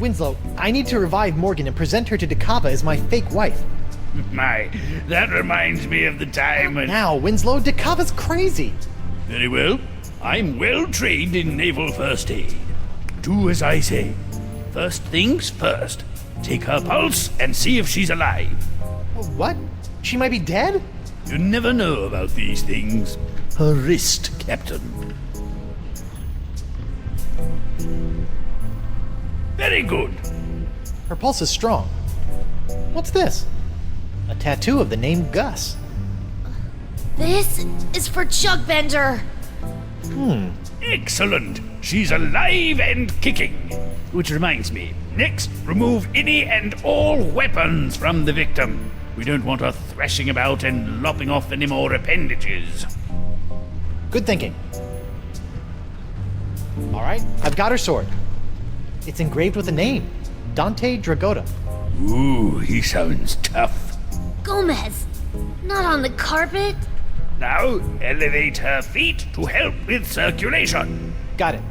Winslow, I need to revive Morgan and present her to Dakava as my fake wife. My, that reminds me of the time when... Now, Winslow, Dakava's crazy. Very well. I'm well trained in naval first aid. Do as I say. First things first. Take her pulse and see if she's alive. What? She might be dead? You never know about these things. Her wrist, Captain. Very good. Her pulse is strong. What's this? A tattoo of the name Gus. This is for Chuckbender. Excellent. She's alive and kicking. Which reminds me, next, remove any and all weapons from the victim. We don't want her thrashing about and lopping off any more appendages. Good thinking. All right, I've got her sword. It's engraved with a name, Dante Dragota. Ooh, he sounds tough. Gomez, not on the carpet. Now, elevate her feet to help with circulation. Got it.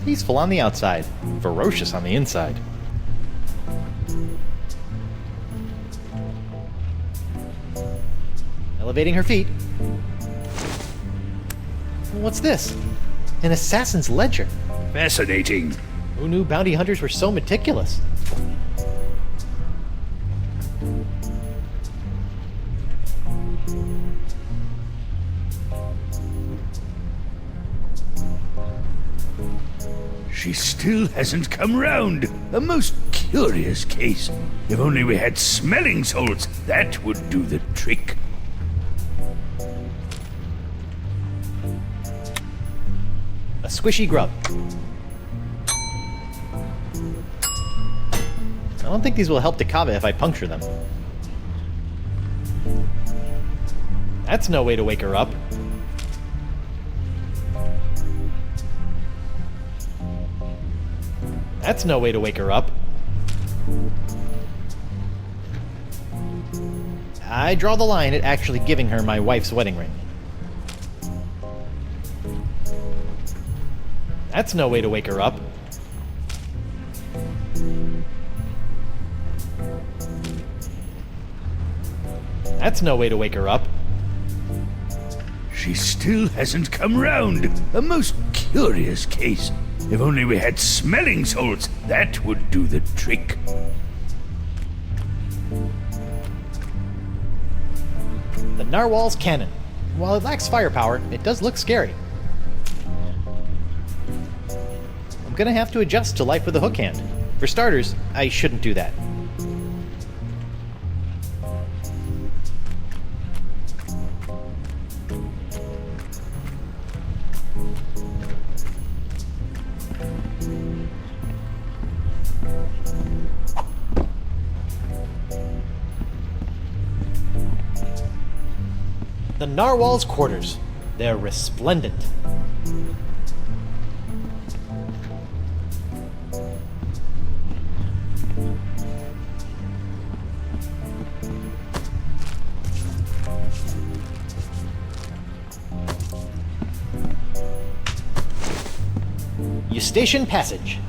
Peaceful on the outside, ferocious on the inside. Elevating her feet. What's this? An assassin's ledger. Fascinating. Who knew bounty hunters were so meticulous? She still hasn't come round. A most curious case. If only we had smelling salts, that would do the trick. A squishy grub. I don't think these will help Dakava if I puncture them. That's no way to wake her up. That's no way to wake her up. I draw the line at actually giving her my wife's wedding ring. That's no way to wake her up. That's no way to wake her up. She still hasn't come round. A most curious case. If only we had smelling salts, that would do the trick. The narwhal's cannon. While it lacks firepower, it does look scary. I'm gonna have to adjust to life with a hook hand. For starters, I shouldn't do that. The narwhal's quarters. They're resplendent. Eustachian Passage.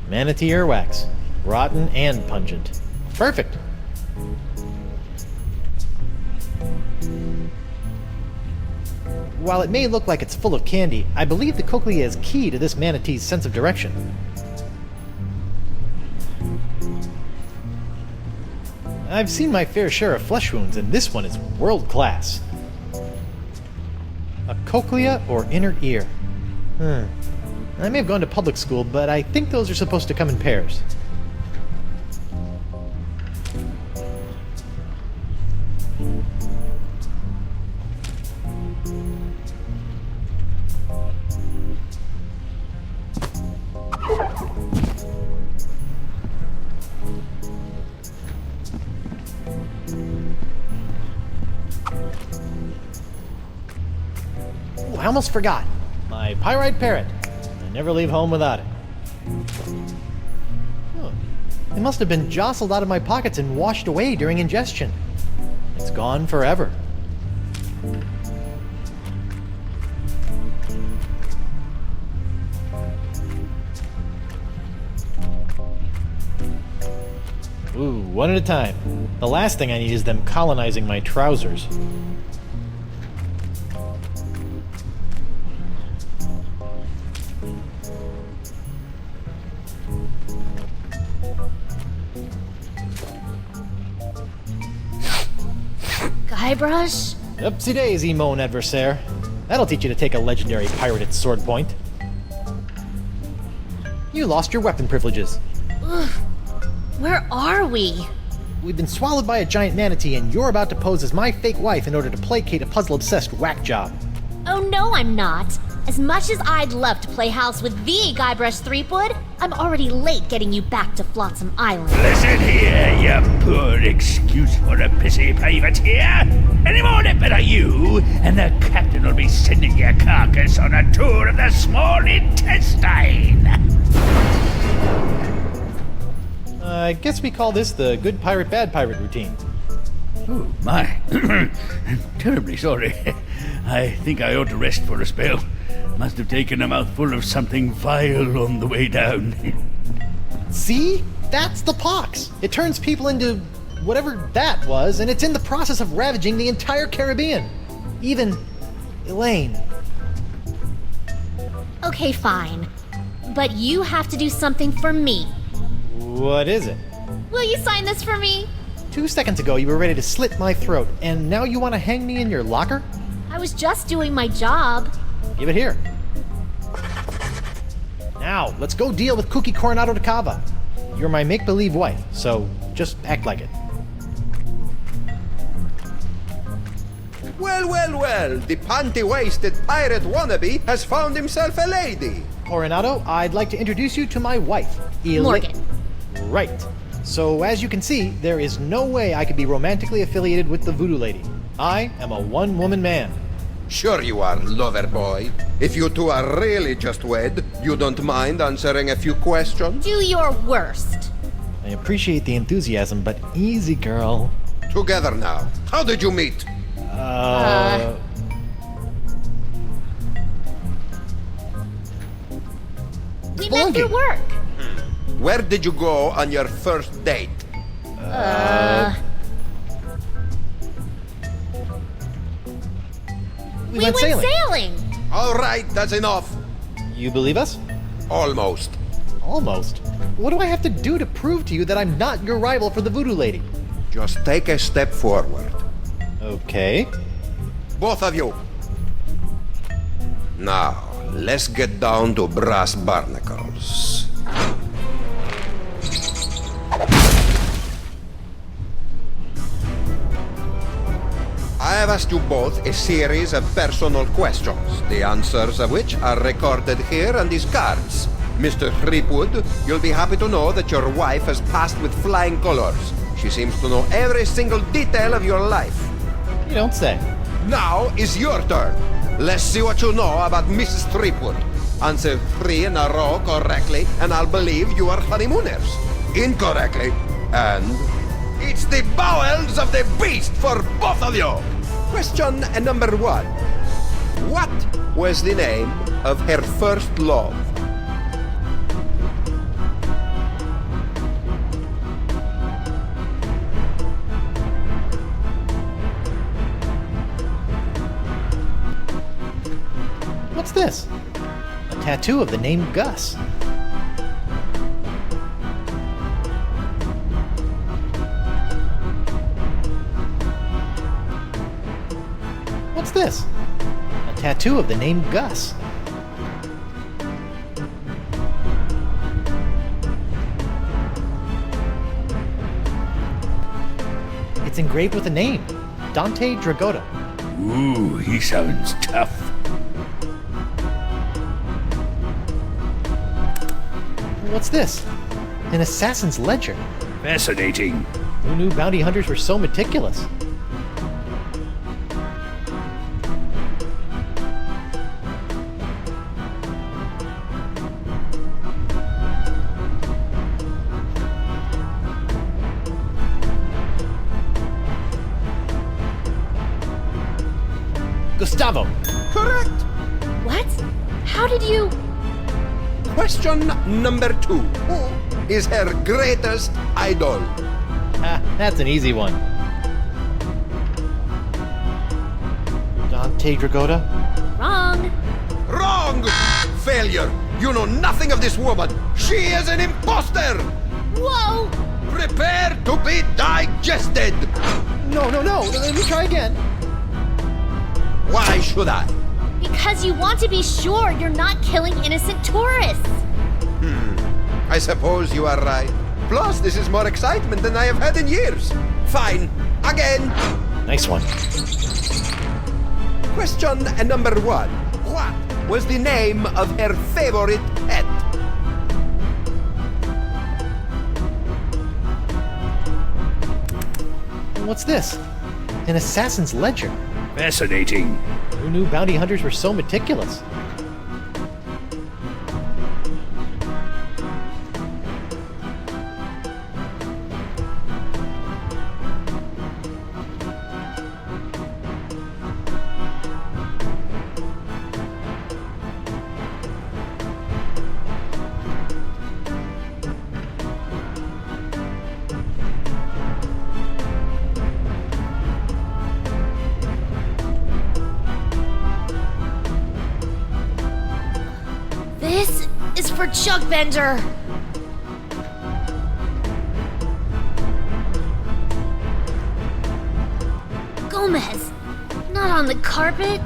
Manatee earwax. Rotten and pungent. Perfect. While it may look like it's full of candy, I believe the cochlea is key to this manatee's sense of direction. I've seen my fair share of flesh wounds, and this one is world class. A cochlea or inner ear? I may have gone to public school, but I think those are supposed to come in pairs. I almost forgot. My pyrite parrot. I never leave home without it. Oh, It must have been jostled out of my pockets and washed away during ingestion. It's gone forever. Ooh, one at a time. The last thing I need is them colonizing my trousers. Guybrush? Upsy daisy, mon adversaire. That'll teach you to take a legendary pirate at sword point. You lost your weapon privileges. Ugh. Where are we? We've been swallowed by a giant manatee, and you're about to pose as my fake wife in order to placate a puzzle-obsessed whack job. Oh no, I'm not. As much as I'd love to play house with the Guybrush Threepwood, I'm already late getting you back to Flotsam Island. Listen here, you poor excuse for a pissy privateer. Any more nipper you, and the captain will be sending your carcass on a tour of the small intestine. I guess we call this the good pirate, bad pirate routine. Oh, my. I'm terribly sorry. I think I ought to rest for a spell. Must have taken a mouthful of something vile on the way down. See? That's the pox. It turns people into whatever that was, and it's in the process of ravaging the entire Caribbean. Even Elaine. Okay, fine. But you have to do something for me. What is it? Will you sign this for me? 2 seconds ago you were ready to slit my throat, and now you want to hang me in your locker? I was just doing my job. Give it here. Now, let's go deal with Cookie Coronado de Cava. You're my make-believe wife, so just act like it. Well, well, well, the panty-waisted pirate wannabe has found himself a lady. Coronado, I'd like to introduce you to my wife, Morgan. Right. So, as you can see, there is no way I could be romantically affiliated with the voodoo lady. I am a one-woman man. Sure you are, lover boy. If you two are really just wed, you don't mind answering a few questions? Do your worst. I appreciate the enthusiasm, but easy, girl. Together now. How did you meet? We met through work. Where did you go on your first date? We went sailing. All right, that's enough. You believe us? Almost. Almost. What do I have to do to prove to you that I'm not your rival for the voodoo lady? Just take a step forward. Okay. Both of you. Now, let's get down to brass barnacles. I have asked you both a series of personal questions, the answers of which are recorded here on these cards. Mr. Threepwood, you'll be happy to know that your wife has passed with flying colors. She seems to know every single detail of your life. You don't say. Now is your turn. Let's see what you know about Mrs. Threepwood. Answer 3 in a row correctly, and I'll believe you are honeymooners. Incorrectly, and it's the bowels of the beast for both of you. Question number 1. What was the name of her first love? What's this? A tattoo of the name Gus. What's this? A tattoo of the name Gus. It's engraved with a name, Dante Dragota. Ooh, he sounds tough. What's this? An assassin's ledger. Fascinating. Who knew bounty hunters were so meticulous? Gustavo. Correct. What? How did you... Question number 2. Who is her greatest idol? That's an easy one. Dante Dragotta? Wrong. Wrong! Failure! You know nothing of this woman! She is an imposter! Whoa! Prepare to be digested! No. Let me try again. Why should I? Because you want to be sure you're not killing innocent tourists. I suppose you are right. Plus, this is more excitement than I have had in years. Fine. Again. Nice one. Question number 1. What was the name of her favorite pet? What's this? An assassin's ledger. Fascinating. Who knew bounty hunters were so meticulous? This is for Chuck Bender. Gomez, not on the carpet.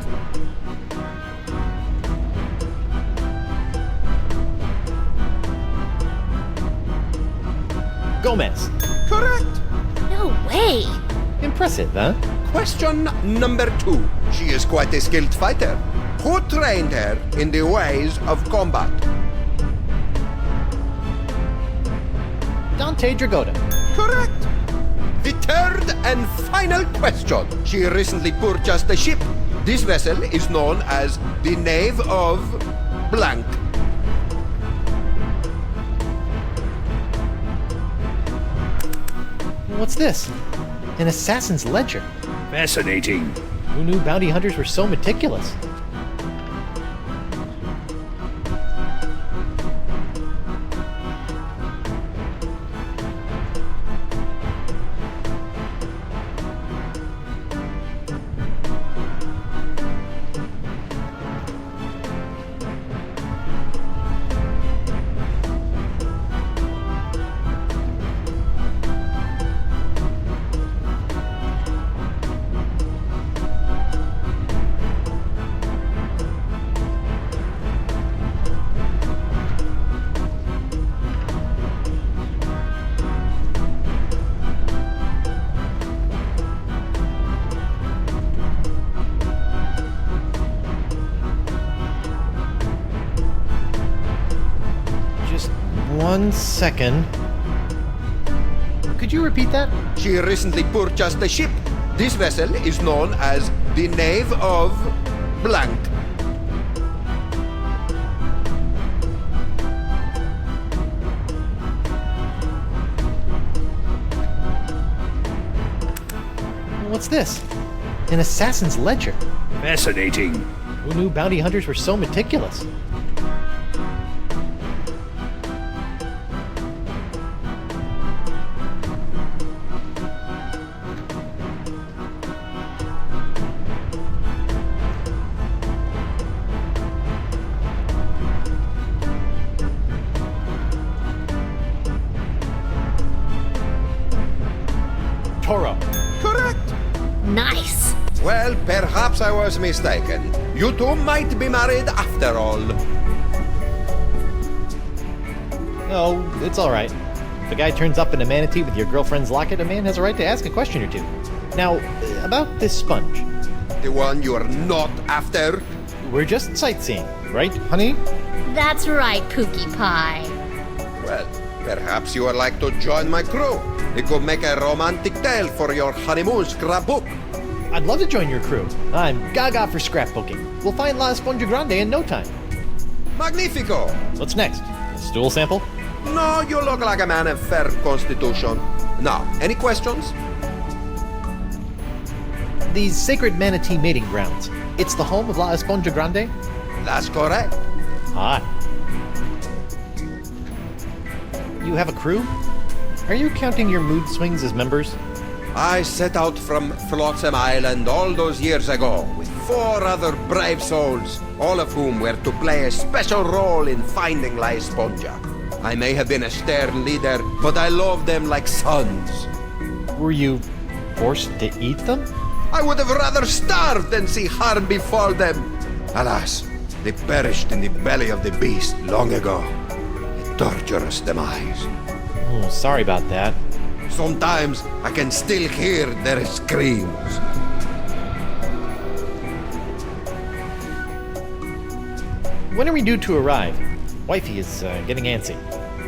Gomez. Correct. No way. Impressive, huh? Question number 2. She is quite a skilled fighter. Who trained her in the ways of combat? Dante Dragotta. Correct. The third and final question. She recently purchased a ship. This vessel is known as the Knave of Blank. What's this? An assassin's ledger. Fascinating. Who knew bounty hunters were so meticulous? Just 1 second. Could you repeat that? She recently purchased a ship. This vessel is known as the Knave of Blank. What's this? An assassin's ledger. Fascinating. Who knew bounty hunters were so meticulous? Toro. Correct. Nice. Well, perhaps I was mistaken. You two might be married after all. No, it's all right. If a guy turns up in a manatee with your girlfriend's locket, a man has a right to ask a question or two. Now, about this sponge. The one you are not after? We're just sightseeing, right, honey? That's right, Pookie Pie. Well, perhaps you would like to join my crew. It could make a romantic tale for your honeymoon scrapbook. I'd love to join your crew. I'm gaga for scrapbooking. We'll find La Esponja Grande in no time. Magnifico! What's next? A stool sample? No, you look like a man of fair constitution. Now, any questions? These sacred manatee mating grounds. It's the home of La Esponja Grande? That's correct. Hot. You have a crew? Are you counting your mood swings as members? I set out from Flotsam Island all those years ago with 4 other brave souls, all of whom were to play a special role in finding La Esponja. I may have been a stern leader, but I loved them like sons. Were you forced to eat them? I would have rather starved than see harm befall them. Alas, they perished in the belly of the beast long ago. A torturous demise. Oh, sorry about that. Sometimes I can still hear their screams. When are we due to arrive? Wifey is getting antsy.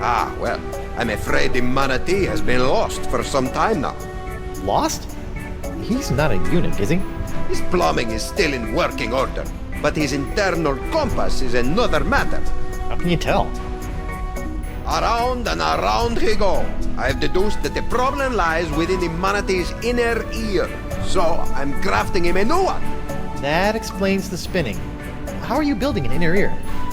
Ah, well, I'm afraid the manatee has been lost for some time now. Lost? He's not a eunuch, is he? His plumbing is still in working order, but his internal compass is another matter. How can you tell? Around and around he go. I've deduced that the problem lies within the manatee's inner ear, so I'm crafting him a new one. That explains the spinning. How are you building an inner ear?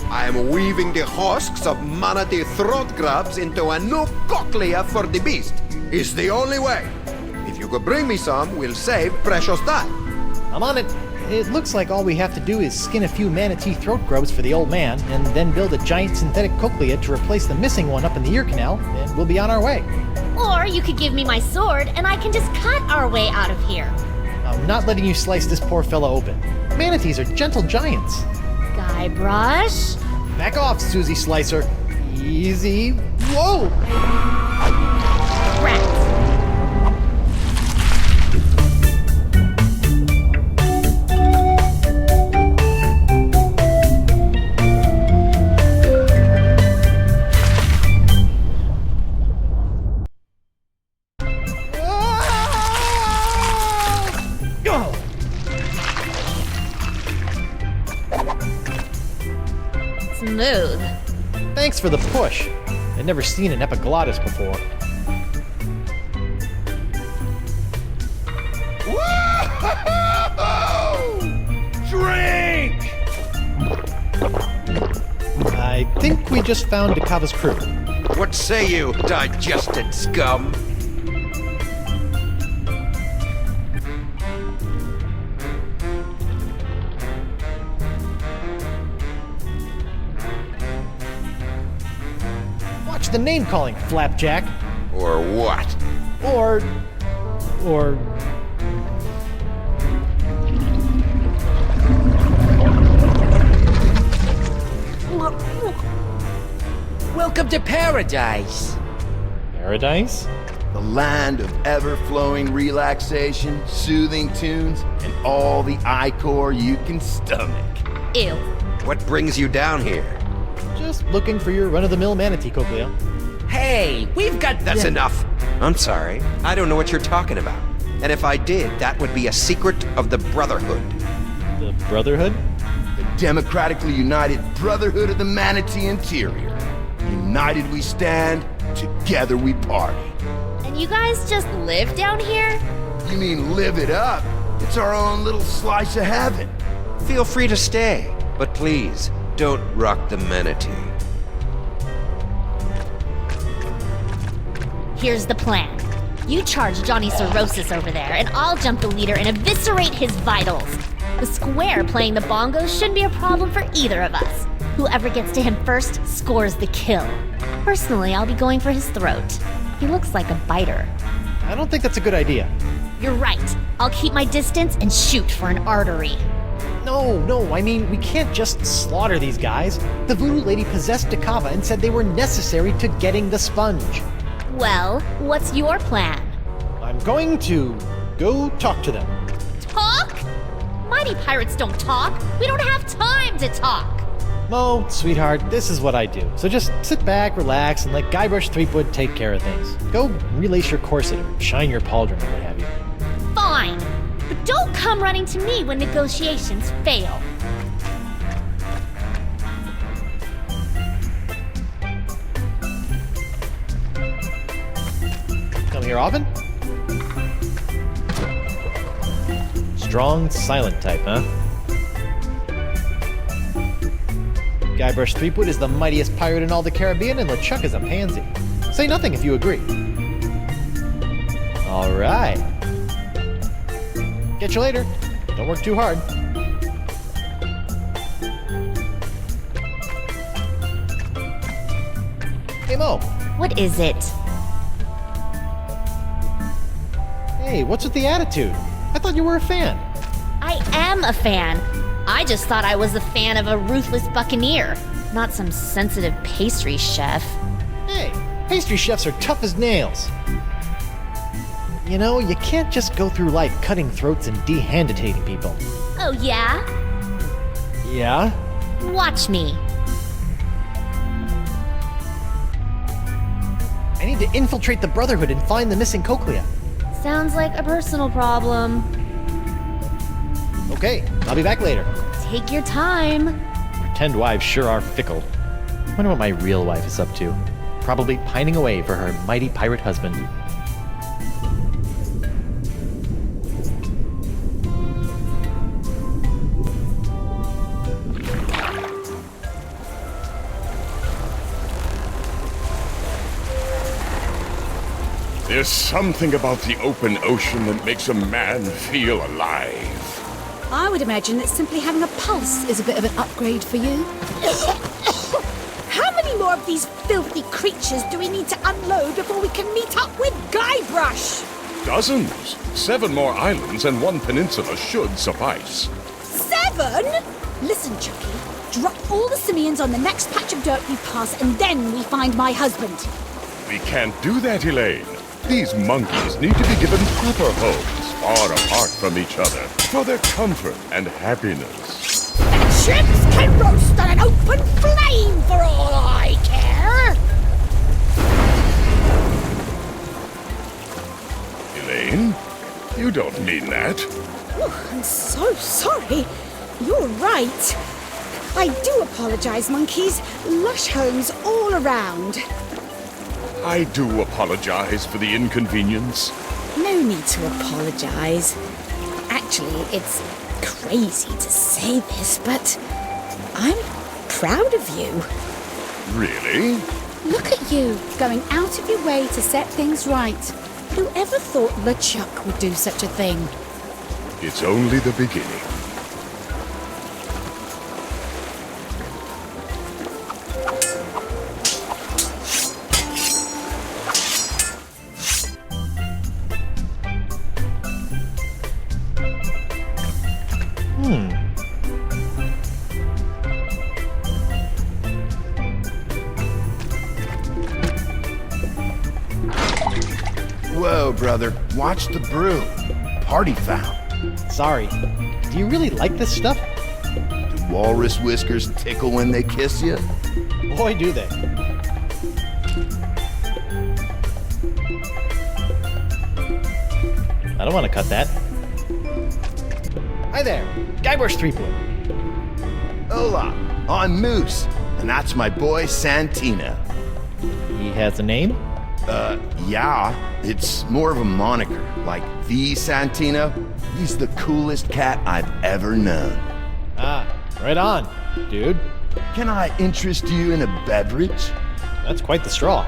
I am weaving the husks of manatee throat grubs into a new cochlea for the beast. It's the only way. If you could bring me some, we'll save precious time. I'm on it. It looks like all we have to do is skin a few manatee throat grubs for the old man, and then build a giant synthetic cochlea to replace the missing one up in the ear canal, and we'll be on our way. Or you could give me my sword and I can just cut our way out of here. I'm not letting you slice this poor fella open. Manatees are gentle giants. Guybrush? Back off, Susie Slicer. Easy. Whoa! Rats. Smooth. Thanks for the push. I'd never seen an epiglottis before. Drink! I think we just found Dakava's crew. What say you, digested scum? Watch the name calling, Flapjack. Or what? Or... Welcome to paradise. Paradise? The land of ever-flowing relaxation, soothing tunes, and all the ichor you can stomach. Ew. What brings you down here? Just looking for your run-of-the-mill manatee cochlea. Hey, we've got That's enough. I'm sorry. I don't know what you're talking about. And if I did, that would be a secret of the Brotherhood. The Brotherhood? The democratically united brotherhood of the manatee interior. United we stand, together we party. And you guys just live down here? You mean live it up? It's our own little slice of heaven. Feel free to stay, but please, don't rock the manatee. Here's the plan. You charge Johnny Cirrhosis over there, and I'll jump the leader and eviscerate his vitals. The square playing the bongos shouldn't be a problem for either of us. Whoever gets to him first scores the kill. Personally, I'll be going for his throat. He looks like a biter. I don't think that's a good idea. You're right. I'll keep my distance and shoot for an artery. No, I mean, we can't just slaughter these guys. The voodoo lady possessed Dakava and said they were necessary to getting the sponge. Well, what's your plan? I'm going to go talk to them. Talk? Mighty pirates don't talk. We don't have time to talk. Mo, sweetheart, this is what I do. So just sit back, relax, and let Guybrush Threepwood take care of things. Go relace your corset or shine your pauldron or what have you. Fine. But don't come running to me when negotiations fail. Come here often? Strong, silent type, huh? Guybrush Threepwood is the mightiest pirate in all the Caribbean, and LeChuck is a pansy. Say nothing if you agree. Alright. Catch you later. Don't work too hard. Hey Mo. What is it? Hey, what's with the attitude? I thought you were a fan. I am a fan. I just thought I was a fan of a ruthless buccaneer, not some sensitive pastry chef. Hey, pastry chefs are tough as nails. You know, you can't just go through life cutting throats and dehanditating people. Oh yeah? Yeah? Watch me. I need to infiltrate the Brotherhood and find the missing cochlea. Sounds like a personal problem. Okay, I'll be back later. Take your time. Pretend wives sure are fickle. Wonder what my real wife is up to. Probably pining away for her mighty pirate husband. There's something about the open ocean that makes a man feel alive. I would imagine that simply having a pulse is a bit of an upgrade for you. How many more of these filthy creatures do we need to unload before we can meet up with Guybrush? Dozens. 7 more islands and 1 peninsula should suffice. 7? Listen, Chucky. Drop all the simians on the next patch of dirt we pass, and then we find my husband. We can't do that, Elaine. These monkeys need to be given proper homes, far apart from each other, for their comfort and happiness. Chips can roast on an open flame for all I care! Elaine? You don't mean that. Oh, I'm so sorry. You're right. I do apologize, monkeys. Lush homes all around. I do apologize for the inconvenience. No need to apologize. Actually, it's crazy to say this, but I'm proud of you. Really? Look at you, going out of your way to set things right. Whoever thought LeChuck would do such a thing? It's only the beginning. Whoa, brother. Watch the brew. Party foul. Sorry. Do you really like this stuff? Do walrus whiskers tickle when they kiss you? Boy, do they. I don't want to cut that. Hi there, Guybrush Threepwood. Hola, I'm Moose, and that's my boy Santino. He has a name? Yeah, it's more of a moniker, like the Santino. He's the coolest cat I've ever known. Ah, right on, dude. Can I interest you in a beverage? That's quite the straw.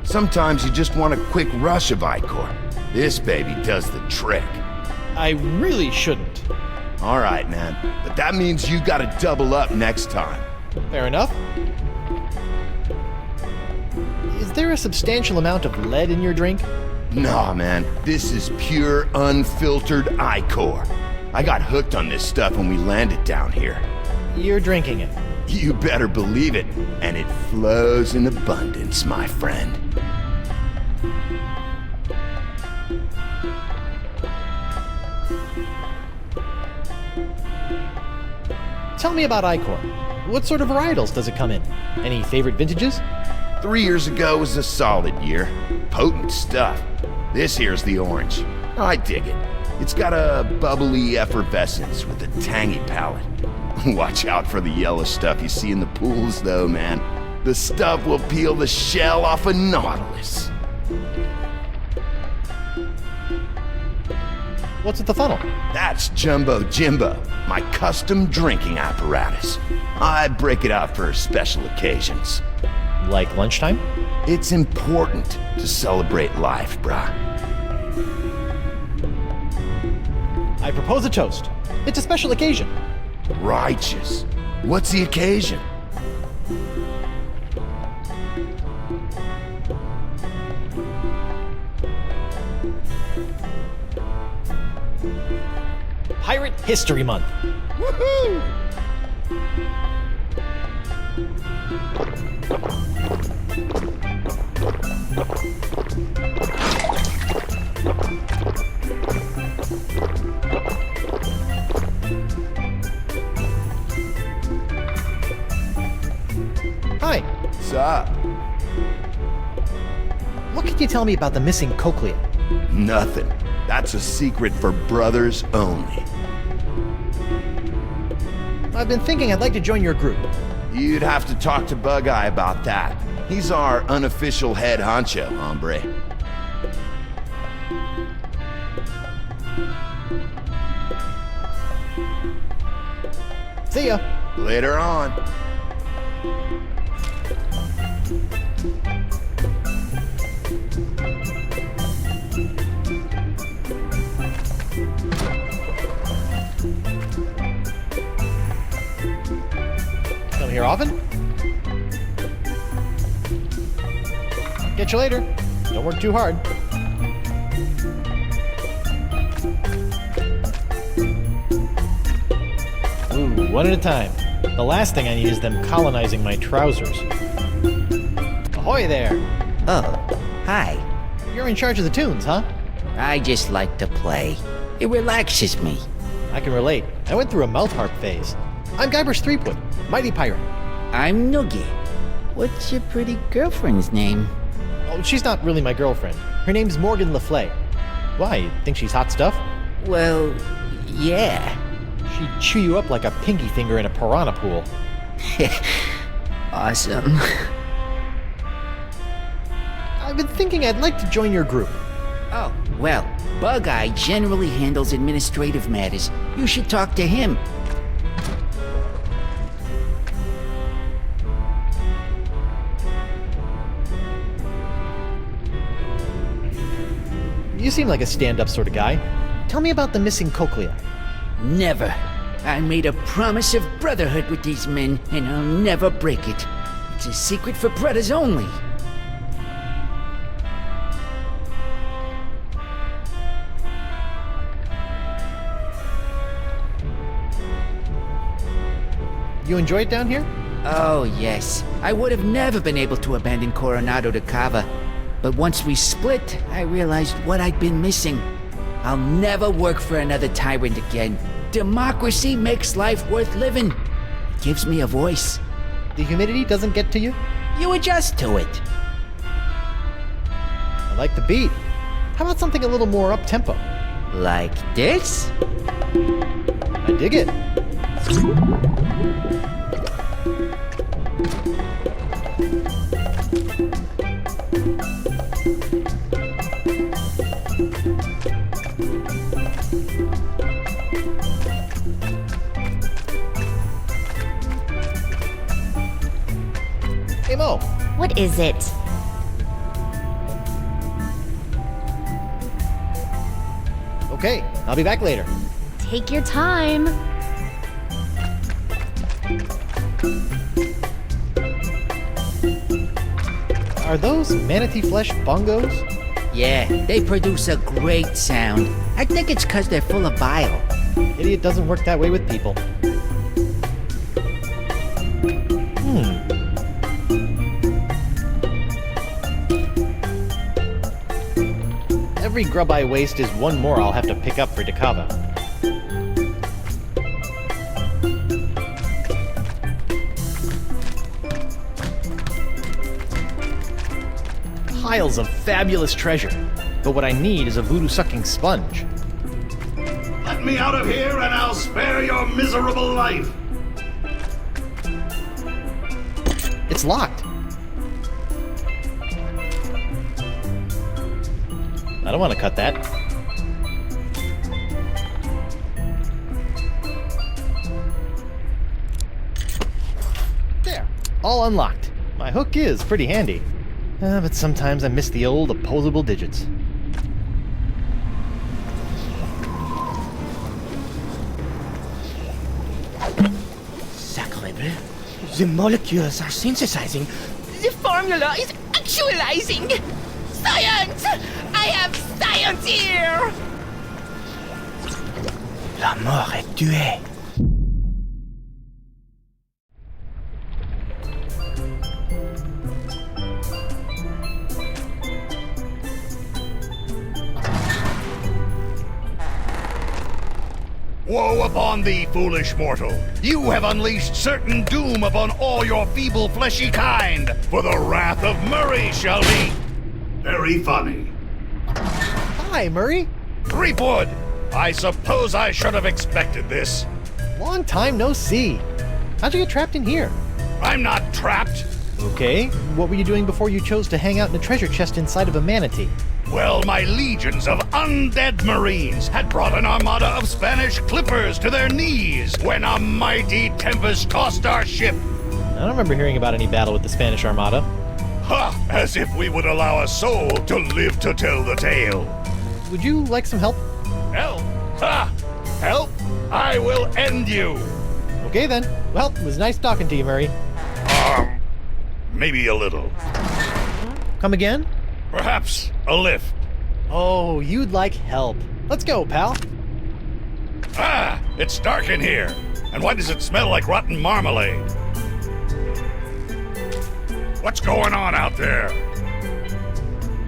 Sometimes you just want a quick rush of Icor. This baby does the trick. I really shouldn't. All right, man, but that means you gotta double up next time. Fair enough. Is there a substantial amount of lead in your drink? Nah, man, this is pure, unfiltered Icor. I got hooked on this stuff when we landed down here. You're drinking it. You better believe it, and it flows in abundance, my friend. Tell me about Icor. What sort of varietals does it come in? Any favorite vintages? 3 years ago was a solid year. Potent stuff. This here's the orange. I dig it. It's got a bubbly effervescence with a tangy palate. Watch out for the yellow stuff you see in the pools, though, man. The stuff will peel the shell off a nautilus. What's at the funnel? That's Jumbo Jimbo, my custom drinking apparatus. I break it out for special occasions. Like lunchtime? It's important to celebrate life, brah. I propose a toast. It's a special occasion. Righteous. What's the occasion? Pirate History Month. Woohoo! Hi. What's up? What can you tell me about the missing cochlea? Nothing. That's a secret for brothers only. I've been thinking I'd like to join your group. You'd have to talk to Bug Eye about that. He's our unofficial head honcho, hombre. See ya. Later on. Come here often? Get you later. Don't work too hard. Ooh, one at a time. The last thing I need is them colonizing my trousers. Ahoy there! Oh, hi. You're in charge of the tunes, huh? I just like to play. It relaxes me. I can relate. I went through a mouth harp phase. I'm Guybrush Threepwood, mighty pirate. I'm Noogie. What's your pretty girlfriend's name? Oh, she's not really my girlfriend. Her name's Morgan LaFlay. Why, you think she's hot stuff? Well, yeah. She'd chew you up like a pinky finger in a piranha pool. Awesome. I've been thinking I'd like to join your group. Oh, well, Bug Eye generally handles administrative matters. You should talk to him. You seem like a stand-up sort of guy. Tell me about the missing cochlea. Never. I made a promise of brotherhood with these men, and I'll never break it. It's a secret for brothers only. You enjoy it down here? Oh, yes. I would have never been able to abandon Coronado de Cava. But once we split, I realized what I'd been missing. I'll never work for another tyrant again. Democracy makes life worth living. It gives me a voice. The humidity doesn't get to you? You adjust to it. I like the beat. How about something a little more up-tempo? Like this? I dig it. Hey, Mo. What is it? Okay, I'll be back later. Take your time. Are those manatee flesh bongos? Yeah, they produce a great sound. I think it's 'cause they're full of bile. Idiot doesn't work that way with people. Every grub I waste is one more I'll have to pick up for Decava. Piles of fabulous treasure, but what I need is a voodoo-sucking sponge. Let me out of here and I'll spare your miserable life. It's locked. I don't want to cut that. all unlocked. My hook is pretty handy. But sometimes I miss the old opposable digits. Sacre bleu. The molecules are synthesizing. The formula is actualizing. Science! I have science here! La mort est tuée. Woe upon thee, foolish mortal! You have unleashed certain doom upon all your feeble fleshy kind, for the wrath of Murray shall be very funny. Hi, Murray. Threepwood! I suppose I should have expected this. Long time no see. How'd you get trapped in here? I'm not trapped. Okay, what were you doing before you chose to hang out in a treasure chest inside of a manatee? Well, my legions of undead Marines had brought an armada of Spanish clippers to their knees when a mighty tempest tossed our ship. I don't remember hearing about any battle with the Spanish Armada. Ha! As if we would allow a soul to live to tell the tale. Would you like some help? Help? Ha! Help? I will end you. Okay then. Well, it was nice talking to you, Murray. Maybe a little. Come again? Perhaps a lift. Oh, you'd like help. Let's go, pal. Ah! It's dark in here. And why does it smell like rotten marmalade? What's going on out there?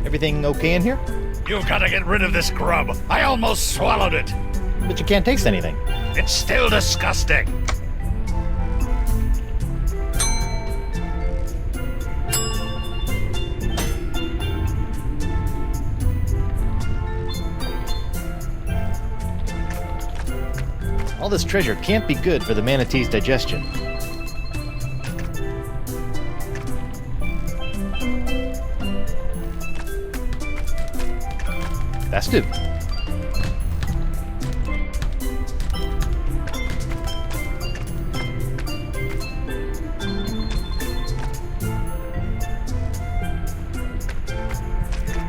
Everything okay in here? You've got to get rid of this grub. I almost swallowed it. But you can't taste anything. It's still disgusting. All this treasure can't be good for the manatee's digestion. Festive.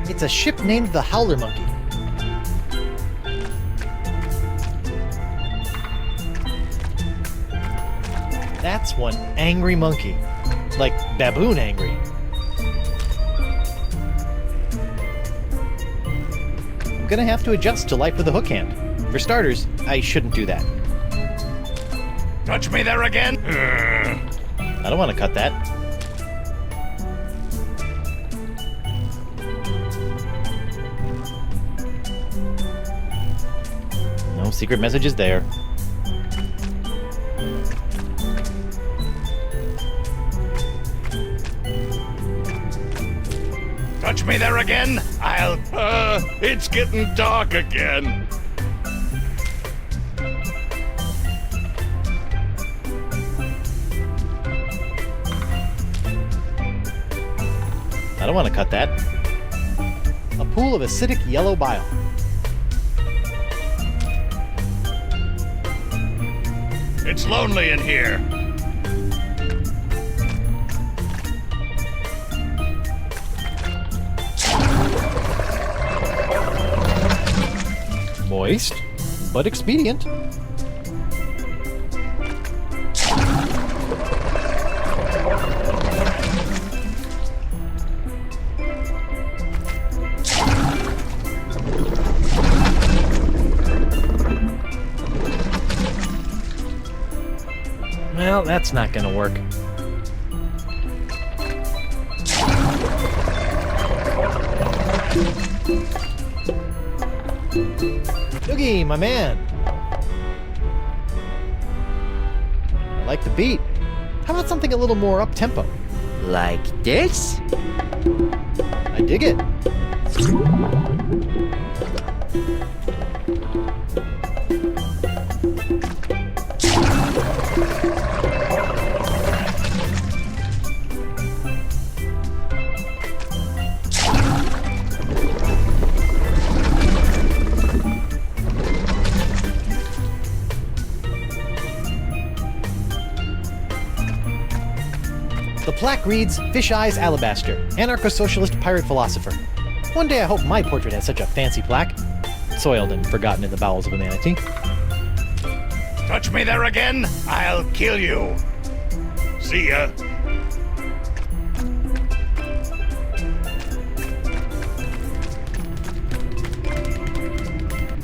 It's a ship named the Howler Monkey. That's one angry monkey. Like baboon angry. I'm gonna have to adjust to life with a hook hand. For starters, I shouldn't do that. Touch me there again? I don't want to cut that. No secret messages there. Touch me there again? It's getting dark again. I don't want to cut that. A pool of acidic yellow bile. It's lonely in here. Moist, but expedient. Well, that's not gonna work. Doogie, my man. I like the beat. How about something a little more up-tempo? Like this? I dig it. plaque reads, Fish Eyes Alabaster, anarcho-socialist pirate philosopher. One day I hope my portrait has such a fancy plaque. Soiled and forgotten in the bowels of a manatee. Touch me there again, I'll kill you. See ya.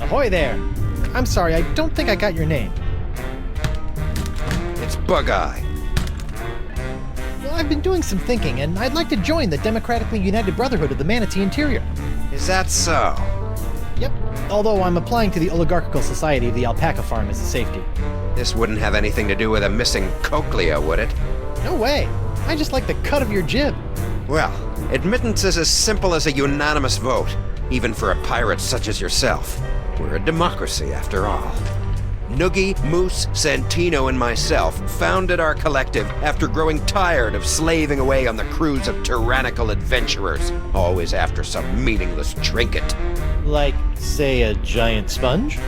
Ahoy there! I'm sorry, I don't think I got your name. It's Bug-Eye. Well, I've been doing some thinking, and I'd like to join the Democratically United Brotherhood of the Manatee Interior. Is that so? Yep, although I'm applying to the Oligarchical Society of the Alpaca Farm as a safety. This wouldn't have anything to do with a missing cochlea, would it? No way! I just like the cut of your jib. Well, admittance is as simple as a unanimous vote, even for a pirate such as yourself. We're a democracy, after all. Noogie, Moose, Santino, and myself founded our collective after growing tired of slaving away on the crews of tyrannical adventurers, always after some meaningless trinket. Like, say, a giant sponge?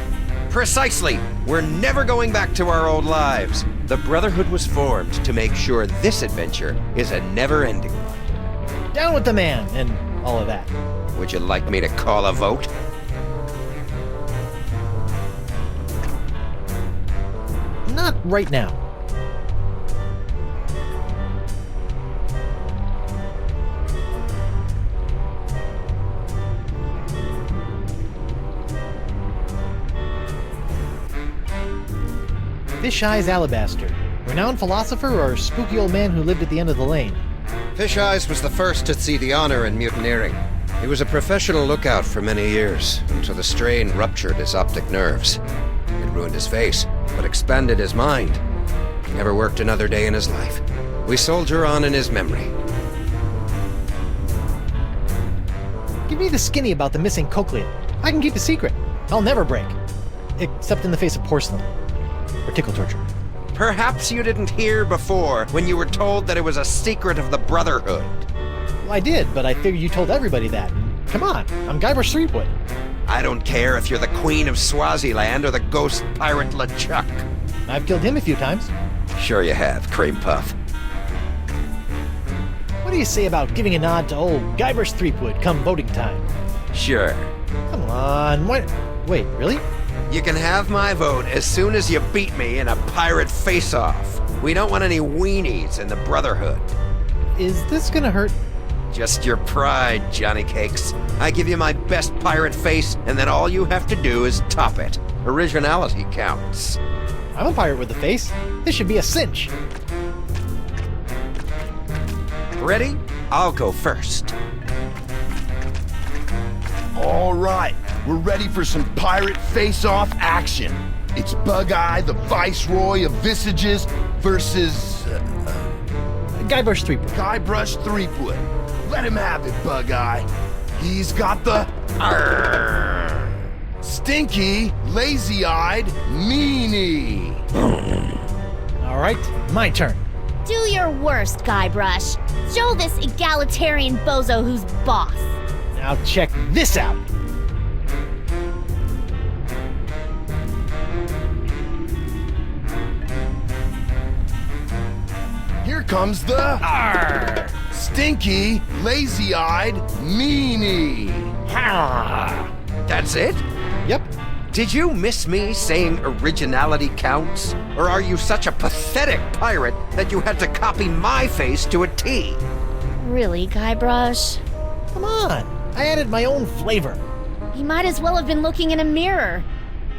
Precisely! We're never going back to our old lives. The Brotherhood was formed to make sure this adventure is a never-ending one. Down with the man, and all of that. Would you like me to call a vote? Not right now. Fish Eyes Alabaster, renowned philosopher or spooky old man who lived at the end of the lane? Fish Eyes was the first to see the honor in mutineering. He was a professional lookout for many years, until the strain ruptured his optic nerves. It ruined his face, but expanded his mind. He never worked another day in his life. We soldier on in his memory. Give me the skinny about the missing cochlea. I can keep a secret. I'll never break. Except in the face of porcelain. Or tickle torture. Perhaps you didn't hear before when you were told that it was a secret of the Brotherhood. Well, I did, but I figured you told everybody that. Come on, I'm Guybrush Threepwood. I don't care if you're the Queen of Swaziland or the ghost pirate LeChuck. I've killed him a few times. Sure you have, Cream Puff. What do you say about giving a nod to old Guybrush Threepwood come voting time? Sure. Come on, what? Wait, really? You can have my vote as soon as you beat me in a pirate face-off. We don't want any weenies in the Brotherhood. Is this gonna hurt? Just your pride, Johnny Cakes. I give you my best pirate face, and then all you have to do is top it. Originality counts. I'm a pirate with a face. This should be a cinch. Ready? I'll go first. All right, we're ready for some pirate face-off action. It's Bug-Eye, the Viceroy of Visages, versus Guybrush Threepwood. Guybrush Threepwood. Let him have it, Bug-Eye. He's got the stinky, lazy-eyed meanie. All right, my turn. Do your worst, Guybrush. Show this egalitarian bozo who's boss. Now check this out. Here comes the stinky, lazy-eyed meanie. That's it? Yep. Did you miss me saying originality counts? Or are you such a pathetic pirate that you had to copy my face to a T? Really, Guybrush? Come on. I added my own flavor. He might as well have been looking in a mirror.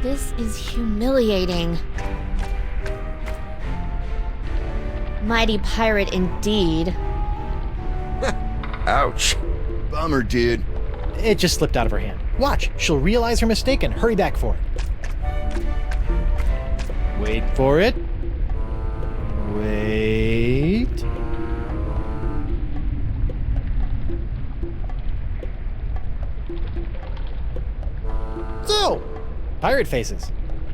This is humiliating. Mighty pirate indeed. Ouch. Bummer, dude. It just slipped out of her hand. Watch, she'll realize her mistake and hurry back for it. Wait for it. Wait. So, pirate faces.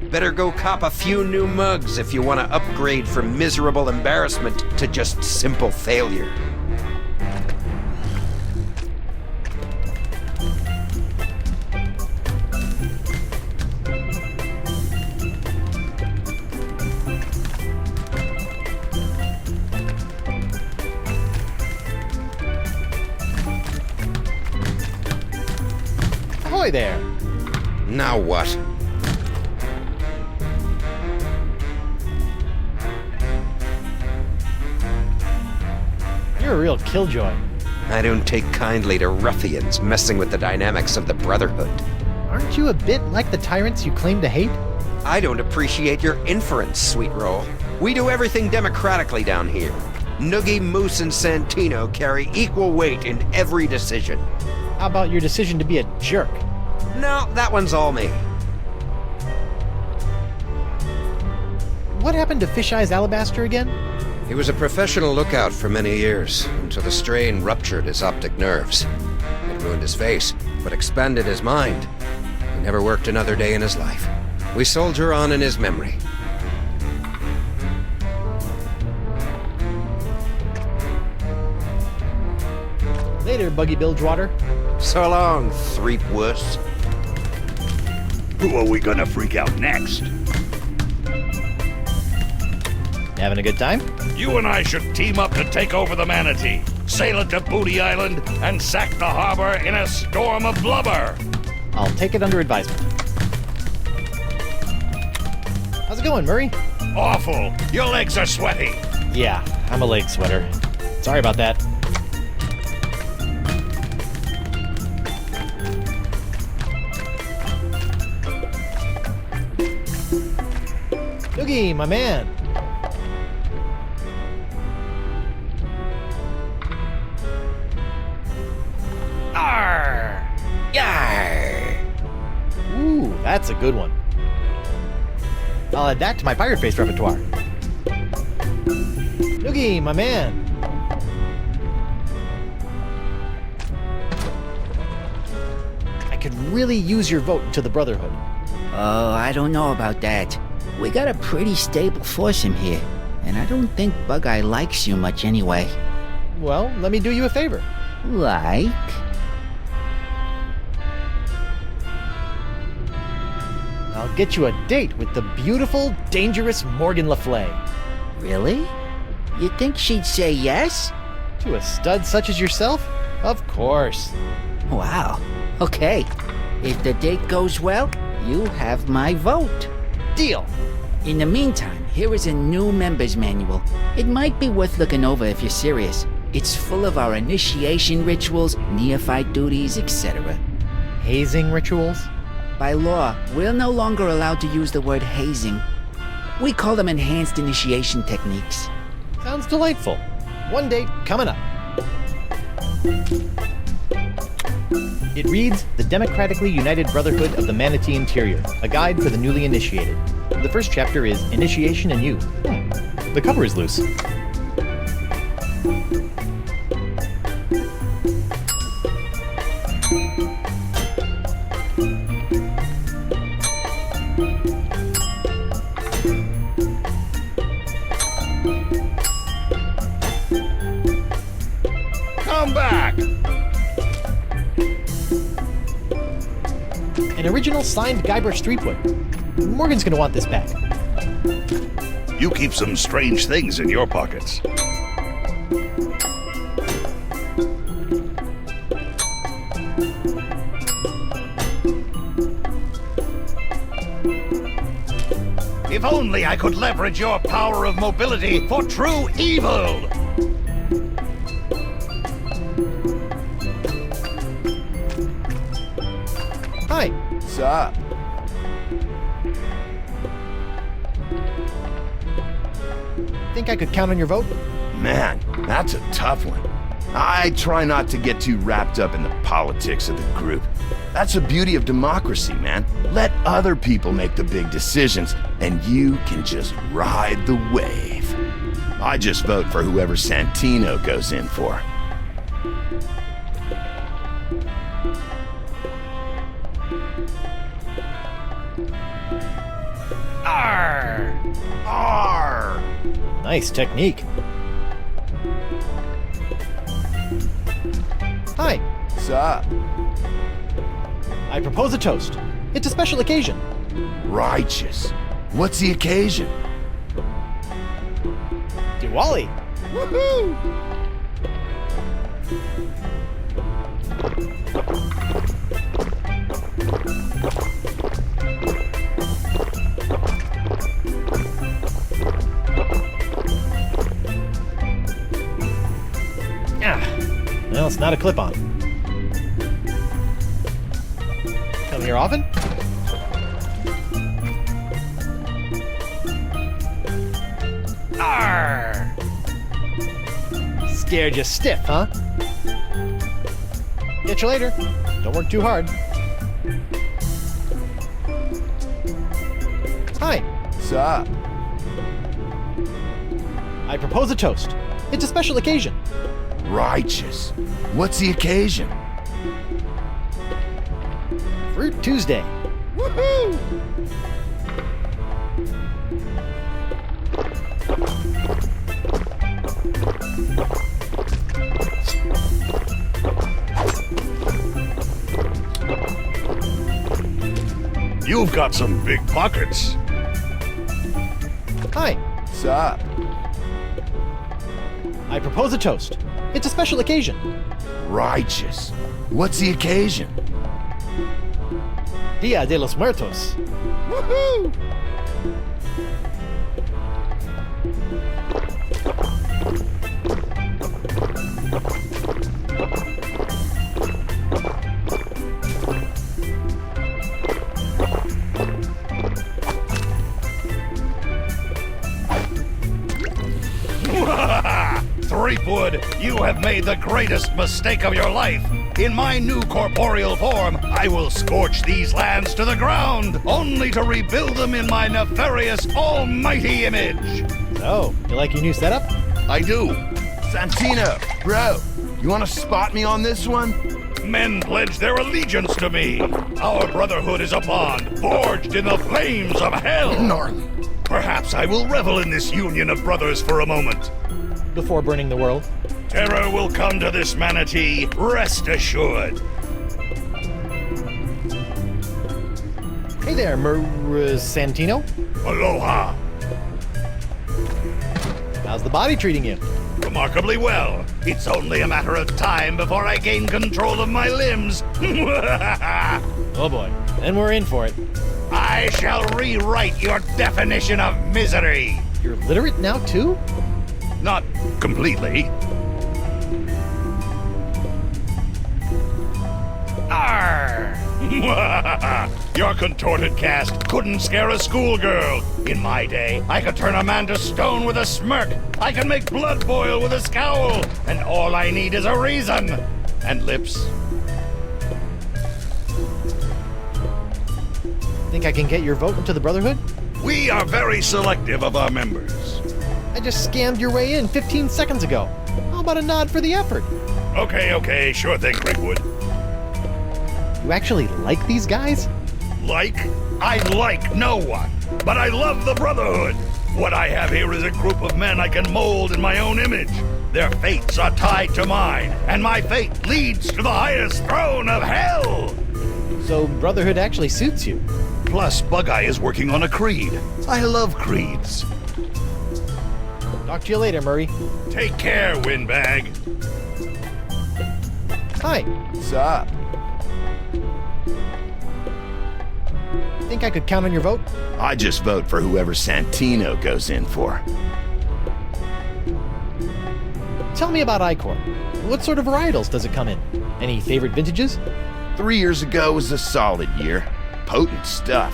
Better go cop a few new mugs if you want to upgrade from miserable embarrassment to just simple failure. Ahoy there! Now what? You're a real killjoy. I don't take kindly to ruffians messing with the dynamics of the Brotherhood. Aren't you a bit like the tyrants you claim to hate? I don't appreciate your inference, Sweet Roll. We do everything democratically down here. Noogie, Moose, and Santino carry equal weight in every decision. How about your decision to be a jerk? No, that one's all me. What happened to Fish Eyes Alabaster again? He was a professional lookout for many years, until the strain ruptured his optic nerves. It ruined his face, but expanded his mind. He never worked another day in his life. We soldier on in his memory. Later, Buggy Bilgewater. So long, Threepwood. Who are we gonna freak out next? Having a good time? You and I should team up to take over the Manatee, sail it to Booty Island, and sack the harbor in a storm of blubber. I'll take it under advisement. How's it going, Murray? Awful. Your legs are sweaty. Yeah, I'm a leg sweater. Sorry about that. Noogie, my man. Arr! Yar! Ooh, that's a good one. I'll add that to my pirate face repertoire. Noogie, my man. I could really use your vote into the Brotherhood. Oh, I don't know about that. We got a pretty stable foursome here, and I don't think Bug-Eye likes you much anyway. Well, let me do you a favor. Like? I'll get you a date with the beautiful, dangerous Morgan Le Fay. Really? You think she'd say yes? To a stud such as yourself? Of course. Wow. Okay. If the date goes well, you have my vote. Deal. In the meantime, here is a new member's manual. It might be worth looking over if you're serious. It's full of our initiation rituals, neophyte duties, etc. Hazing rituals? By law, we're no longer allowed to use the word hazing. We call them enhanced initiation techniques. Sounds delightful. One date coming up. It reads The Democratically United Brotherhood of the Manatee Interior, a guide for the newly initiated. The first chapter is Initiation and You. The cover is loose. Come back! An original signed Guybrush Threepwood. Morgan's gonna want this back. You keep some strange things in your pockets. If only I could leverage your power of mobility for true evil! Hi. What's up? Think I could count on your vote? Man, that's a tough one. I try not to get too wrapped up in the politics of the group. That's the beauty of democracy, man. Let other people make the big decisions, and you can just ride the wave. I just vote for whoever Santino goes in for. Arr! Arr! Nice technique. Hi. What's up? I propose a toast. It's a special occasion. Righteous. What's the occasion? Diwali. Woohoo! not a clip-on. Come here often? Arr! Scared you stiff, huh? Catch you later. Don't work too hard. Hi. Sup? I propose a toast. It's a special occasion. Righteous. What's the occasion? Fruit Tuesday. Woohoo! You've got some big pockets. Hi. Sup? I propose a toast. It's a special occasion. Righteous. What's the occasion? Dia de los Muertos. Woohoo! Threepwood, you have made the greatest mistake of your life. In my new corporeal form, I will scorch these lands to the ground, only to rebuild them in my nefarious almighty image. So, you like your new setup? I do. Santino, bro, you want to spot me on this one? Men pledge their allegiance to me. Our brotherhood is a bond forged in the flames of hell. Gnarly. Perhaps I will revel in this union of brothers for a moment. Before burning the world. Terror will come to this manatee, rest assured. Hey there, Santino. Aloha. How's the body treating you? Remarkably well. It's only a matter of time before I gain control of my limbs. Oh boy, then we're in for it. I shall rewrite your definition of misery. You're literate now too? Not completely. Arr! Your contorted cast couldn't scare a schoolgirl. In my day, I could turn a man to stone with a smirk. I can make blood boil with a scowl. And all I need is a reason. And lips. Think I can get your vote into the Brotherhood? We are very selective of our members. I just scammed your way in 15 seconds ago. How about a nod for the effort? Okay, sure thing, Threepwood. You actually like these guys? Like? I like no one, but I love the Brotherhood. What I have here is a group of men I can mold in my own image. Their fates are tied to mine, and my fate leads to the highest throne of hell. So Brotherhood actually suits you? Plus, Bug-Eye is working on a creed. I love creeds. Talk to you later, Murray. Take care, Windbag. Hi. Sup? Think I could count on your vote? I just vote for whoever Santino goes in for. Tell me about Icor. What sort of varietals does it come in? Any favorite vintages? 3 years ago was a solid year. Potent stuff.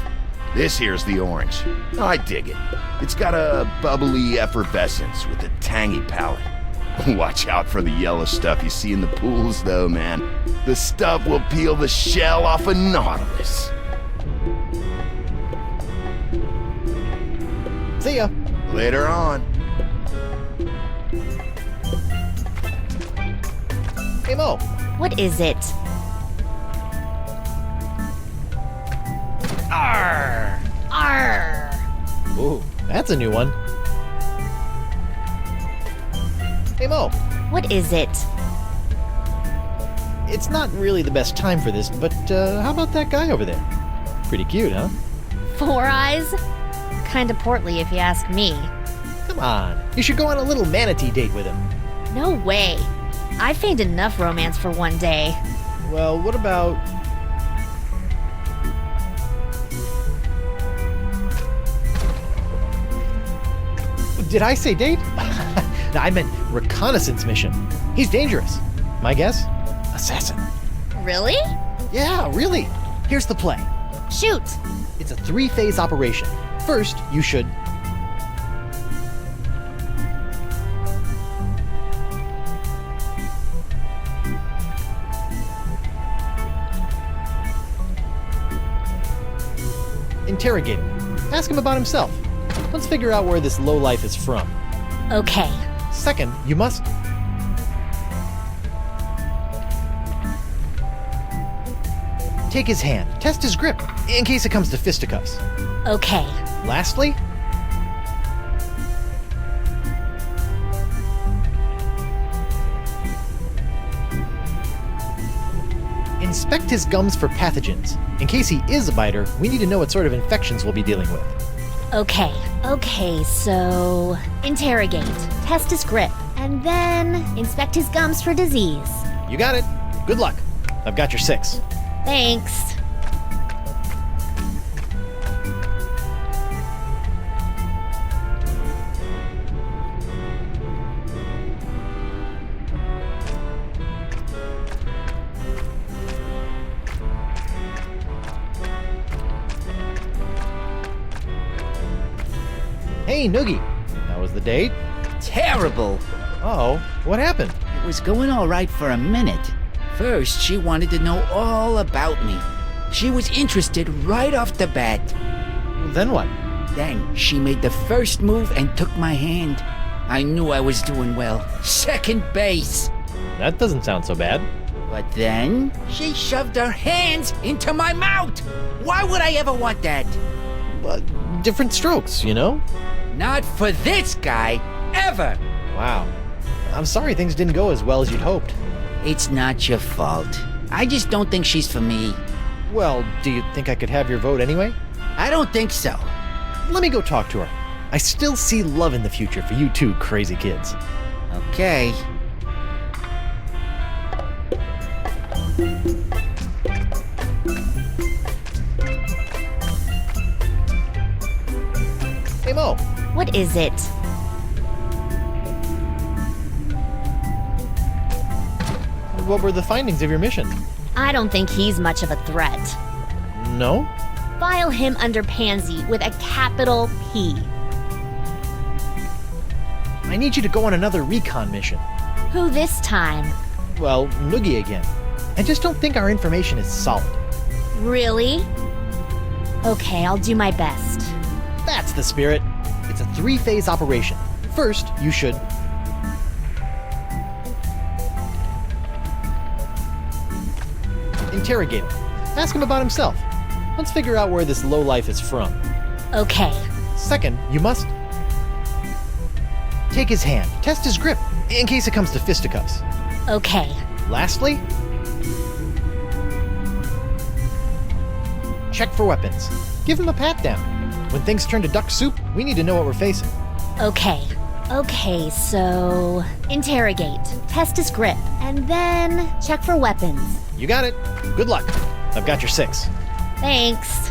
This here's the orange. I dig it. It's got a bubbly effervescence with a tangy palate. Watch out for the yellow stuff you see in the pools, though, man. The stuff will peel the shell off a Nautilus. See ya. Later on. Hey, Mo. What is it? Arr! Arr! Ooh, that's a new one. Hey, Mo. What is it? It's not really the best time for this, but how about that guy over there? Pretty cute, huh? 4 Eyes? Kinda portly if you ask me. Come on. You should go on a little manatee date with him. No way. I feigned enough romance for one day. Well, what about... Did I say date? No, I meant reconnaissance mission. He's dangerous. My guess? assassin. Really? Yeah, really. Here's the play. Shoot. It's a 3-phase operation. First, you should... interrogate him. Ask him about himself. Let's figure out where this lowlife is from. Okay. Second, you must... take his hand. Test his grip, in case it comes to fisticuffs. Okay. Lastly... inspect his gums for pathogens. In case he is a biter, we need to know what sort of infections we'll be dealing with. Okay, so interrogate, test his grip, and then inspect his gums for disease. You got it. Good luck. I've got your 6. Thanks. Hey, Noogie. How was the date? Terrible. Oh, what happened? It was going all right for a minute. First, she wanted to know all about me. She was interested right off the bat. Then what? Then she made the first move and took my hand. I knew I was doing well. Second base. That doesn't sound so bad. But then she shoved her hands into my mouth. Why would I ever want that? But different strokes, you know? Not for this guy, ever. Wow. I'm sorry things didn't go as well as you'd hoped. It's not your fault. I just don't think she's for me. Well, do you think I could have your vote anyway? I don't think so. Let me go talk to her. I still see love in the future for you two crazy kids. Okay. Hey, Mo. What is it? What were the findings of your mission? I don't think he's much of a threat. No? File him under Pansy with a capital P. I need you to go on another recon mission. Who this time? Well, Noogie again. I just don't think our information is solid. Really? Okay, I'll do my best. That's the spirit. It's a 3-phase operation. First, you should... interrogate him. Ask him about himself. Let's figure out where this lowlife is from. Okay. Second, you must... take his hand. Test his grip, in case it comes to fisticuffs. Okay. Lastly... check for weapons. Give him a pat-down. When things turn to duck soup, we need to know what we're facing. Okay, so interrogate, test his grip, and then check for weapons. You got it. Good luck. I've got your 6. Thanks.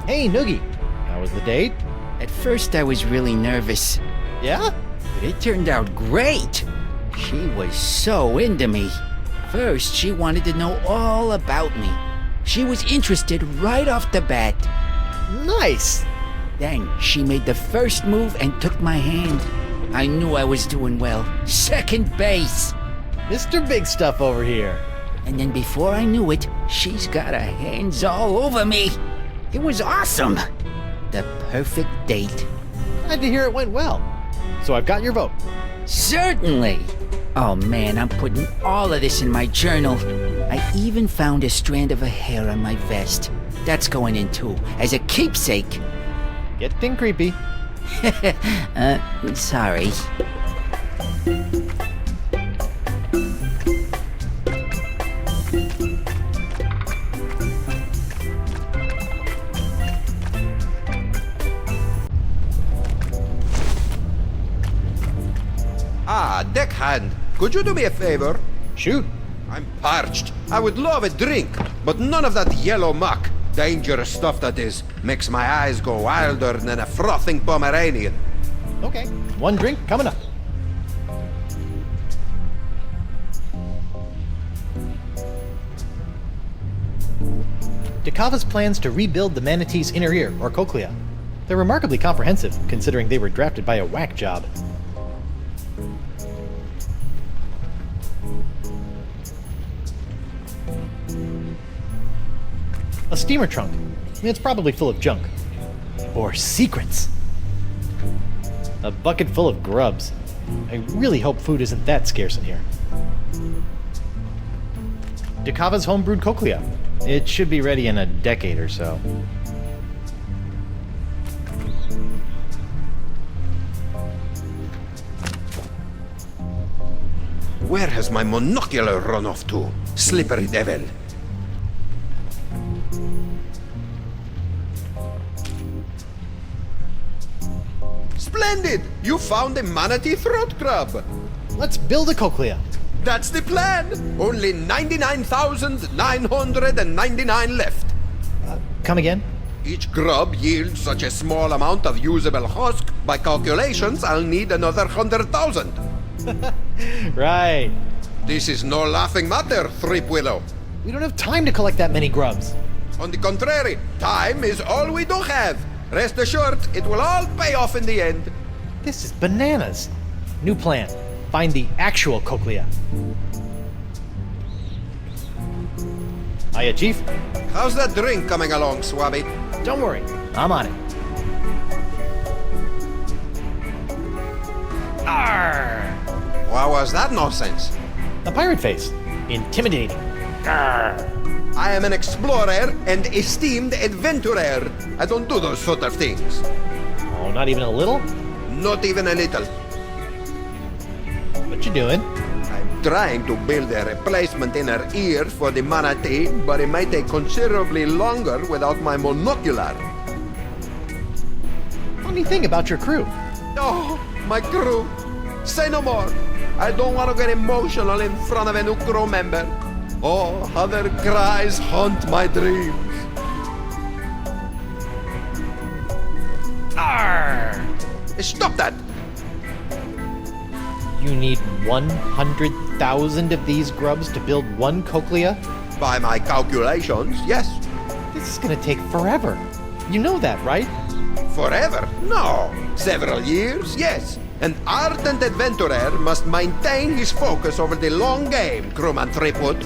Hey, Noogie. How was the date? At first, I was really nervous. Yeah? But it turned out great. She was so into me. First, she wanted to know all about me. She was interested right off the bat. Nice. Then she made the first move and took my hand. I knew I was doing well. Second base. Mr. Big Stuff over here. And then before I knew it, she's got her hands all over me. It was awesome. The perfect date. Glad to hear it went well. So I've got your vote. Certainly. Oh man, I'm putting all of this in my journal. I even found a strand of her hair on my vest. That's going in too, as a keepsake. Getting creepy. Sorry. Ah, deckhand, could you do me a favor? Shoot. I'm parched. I would love a drink, but none of that yellow muck. Dangerous stuff that is. Makes my eyes go wilder than a frothing Pomeranian. Okay, one drink coming up. Dakava's plans to rebuild the manatee's inner ear, or cochlea. They're remarkably comprehensive, considering they were drafted by a whack job. A steamer trunk. It's probably full of junk. Or secrets. A bucket full of grubs. I really hope food isn't that scarce in here. Dakava's homebrewed cochlea. It should be ready in a decade or so. Where has my monocular run off to? Slippery devil. Splendid! You found a manatee throat crab. Let's build a cochlea. That's the plan. Only 99,999 left. Come again? Each grub yields such a small amount of usable husk. By calculations, I'll need another 100,000. Right. This is no laughing matter, Threepwillow. We don't have time to collect that many grubs. On the contrary, time is all we do have. Rest assured, it will all pay off in the end. This is bananas. New plan. Find the actual cochlea. Hiya, Chief. How's that drink coming along, Swabby? Don't worry. I'm on it. Arr! What was that nonsense? A pirate face. Intimidating. I am an explorer and esteemed adventurer. I don't do those sort of things. Oh, not even a little? Not even a little. What you doing? I'm trying to build a replacement inner ear for the manatee, but it might take considerably longer without my monocular. Funny thing about your crew. Oh, my crew. Say no more. I don't want to get emotional in front of a new crew member. Oh, how their cries haunt my dreams. Arr! Stop that! You need 100,000 of these grubs to build one cochlea? By my calculations, yes. This is gonna take forever. You know that, right? Forever? No. Several years? Yes. An ardent adventurer must maintain his focus over the long game, crewman Threepwood.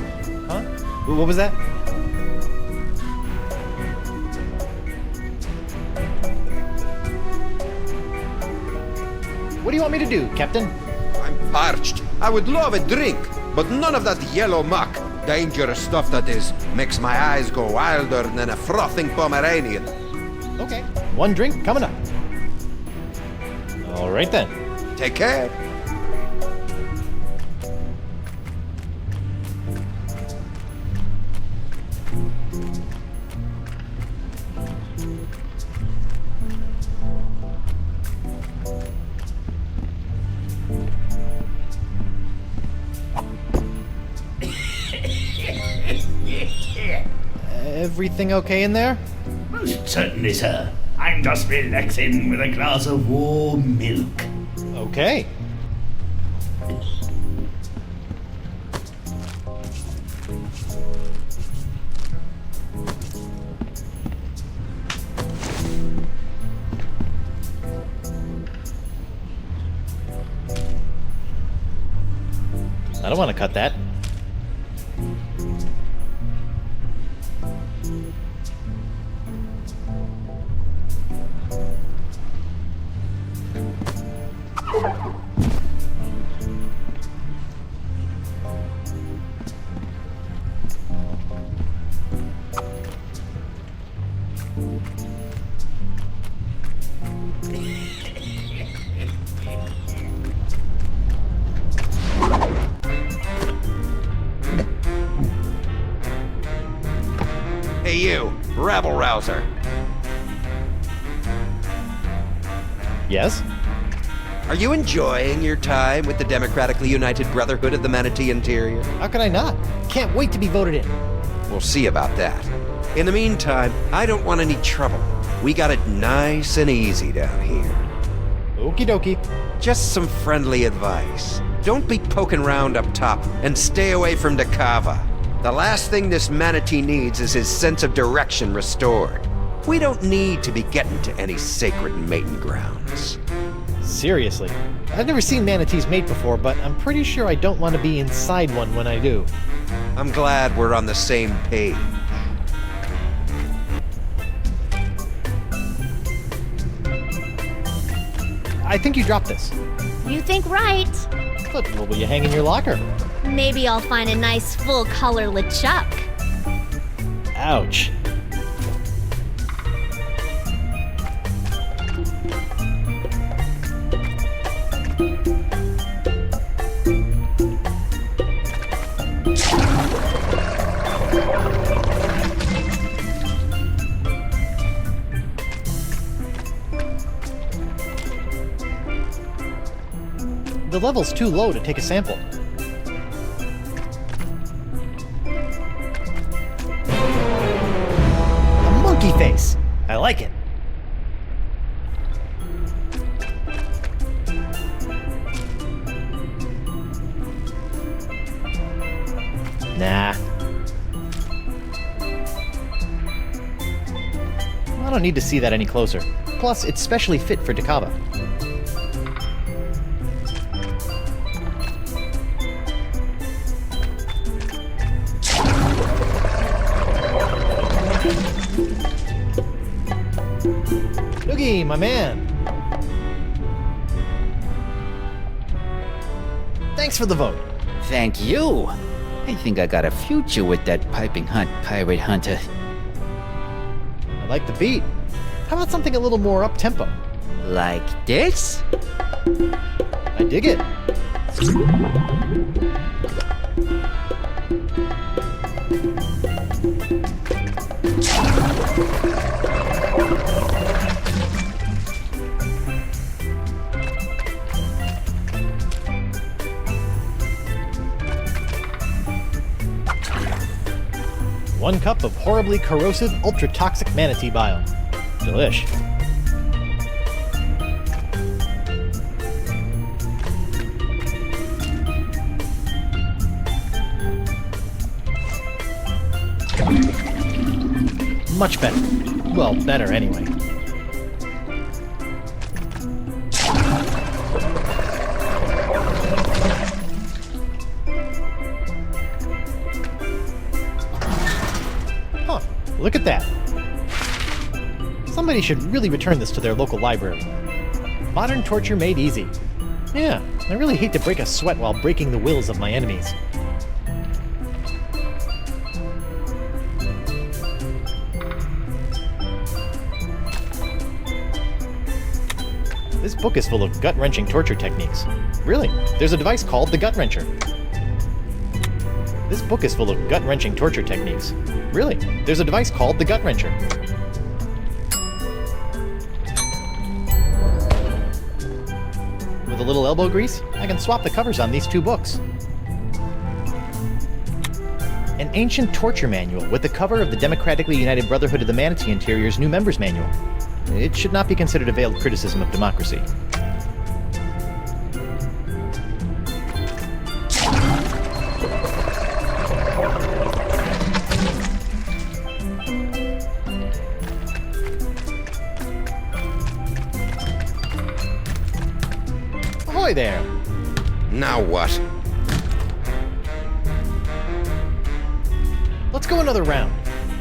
Huh? What was that? What do you want me to do, Captain? I'm parched. I would love a drink, but none of that yellow muck. Dangerous stuff that is. Makes my eyes go wilder than a frothing Pomeranian. Okay. One drink coming up. All right then. Take care. Everything okay in there? Most certainly, sir. I'm just relaxing with a glass of warm milk. Okay. I don't want to cut that. Hey you, rabble-rouser. Yes? Are you enjoying your time with the Democratically United Brotherhood of the Manatee Interior? How could I not? Can't wait to be voted in. We'll see about that. In the meantime, I don't want any trouble. We got it nice and easy down here. Okie dokie. Just some friendly advice. Don't be poking around up top, and stay away from Dakava. The last thing this manatee needs is his sense of direction restored. We don't need to be getting to any sacred mating grounds. Seriously. I've never seen manatees mate before, but I'm pretty sure I don't want to be inside one when I do. I'm glad we're on the same page. I think you dropped this. You think right. But what will you hang in your locker? Maybe I'll find a nice full-color LeChuck. Ouch. The level's too low to take a sample. A monkey face! I like it. Nah. I don't need to see that any closer. Plus, it's specially fit for Dakava. Noogie, my man! Thanks for the vote. Thank you. I think I got a future with that piping hot pirate hunter. I like the beat. How about something a little more up-tempo? Like this? I dig it. One cup of horribly corrosive, ultra-toxic manatee bile. Delish. Much better. Well, better anyway. Huh, look at that. Somebody should really return this to their local library. Modern torture made easy. Yeah, I really hate to break a sweat while breaking the wills of my enemies. This book is full of gut-wrenching torture techniques. Really, there's a device called the Gut Wrencher. This book is full of gut-wrenching torture techniques. Really, there's a device called the Gut Wrencher. With a little elbow grease, I can swap the covers on these two books. An ancient torture manual with the cover of the Democratically United Brotherhood of the Manatee Interior's new members manual. It should not be considered a veiled criticism of democracy. Ahoy there! Now what? Let's go another round.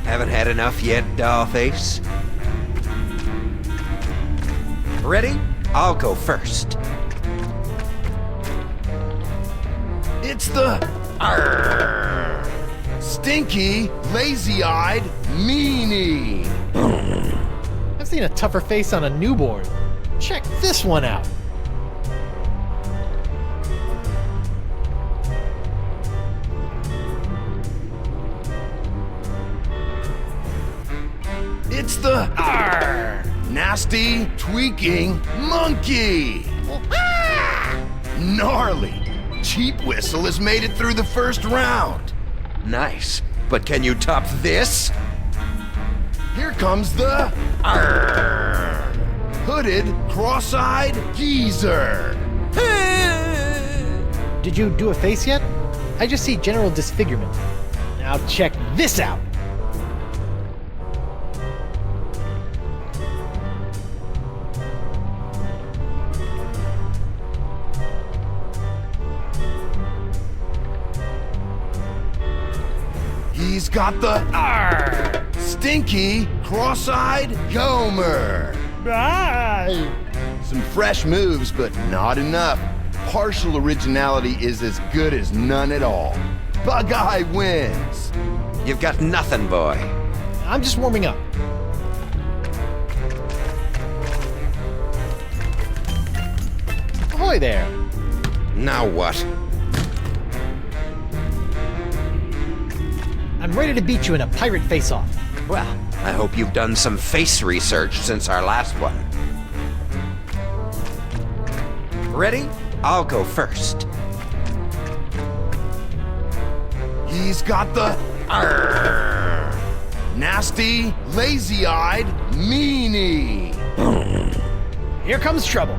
Haven't had enough yet, dollface? Ready? I'll go first. It's the stinky, lazy-eyed meanie. I've seen a tougher face on a newborn. Check this one out. It's the nasty, tweaking monkey. Gnarly. Cheap Whistle has made it through the first round. Nice. But can you top this? Here comes the hooded, cross-eyed geezer. Did you do a face yet? I just see general disfigurement. Now check this out. He's got the stinky, cross-eyed Gomer. Some fresh moves, but not enough. Partial originality is as good as none at all. Bug-Eye wins. You've got nothing, boy. I'm just warming up. Ahoy there. Now what? I'm ready to beat you in a pirate face-off. Well, I hope you've done some face research since our last one. Ready? I'll go first. He's got the nasty, lazy-eyed meanie. Here comes trouble.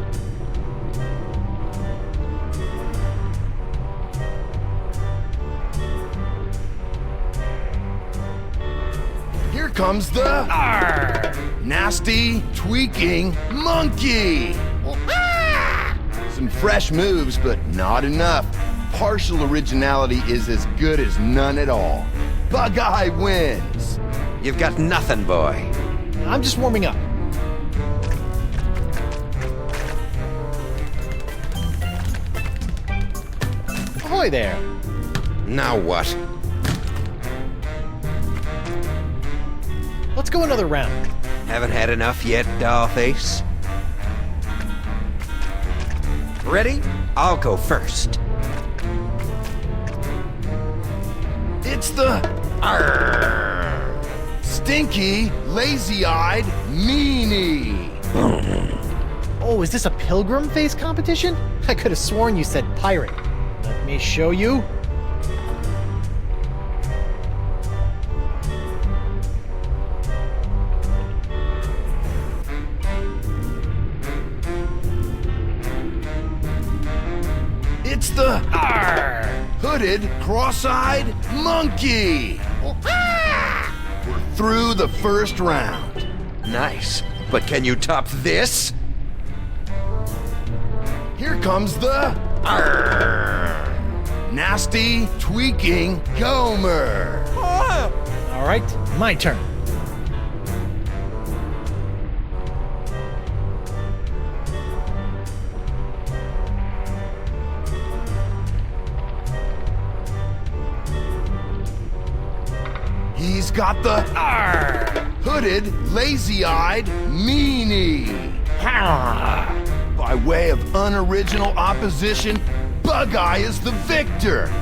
Here comes the nasty, tweaking monkey. Some fresh moves, but not enough. Partial originality is as good as none at all. Bug-Eye wins. You've got nothing, boy. I'm just warming up. Ahoy there. Now what? Let's go another round. Haven't had enough yet, dollface? Ready? I'll go first. It's the stinky, lazy-eyed meanie. Oh, is this a pilgrim face competition? I could have sworn you said pirate. Let me show you. It's the hooded, cross-eyed monkey. We're through the first round. Nice. But can you top this? Here comes the nasty, tweaking Gomer. All right, my turn. He's got the hooded, lazy-eyed meanie. By way of unoriginal opposition, Bug-Eye is the victor.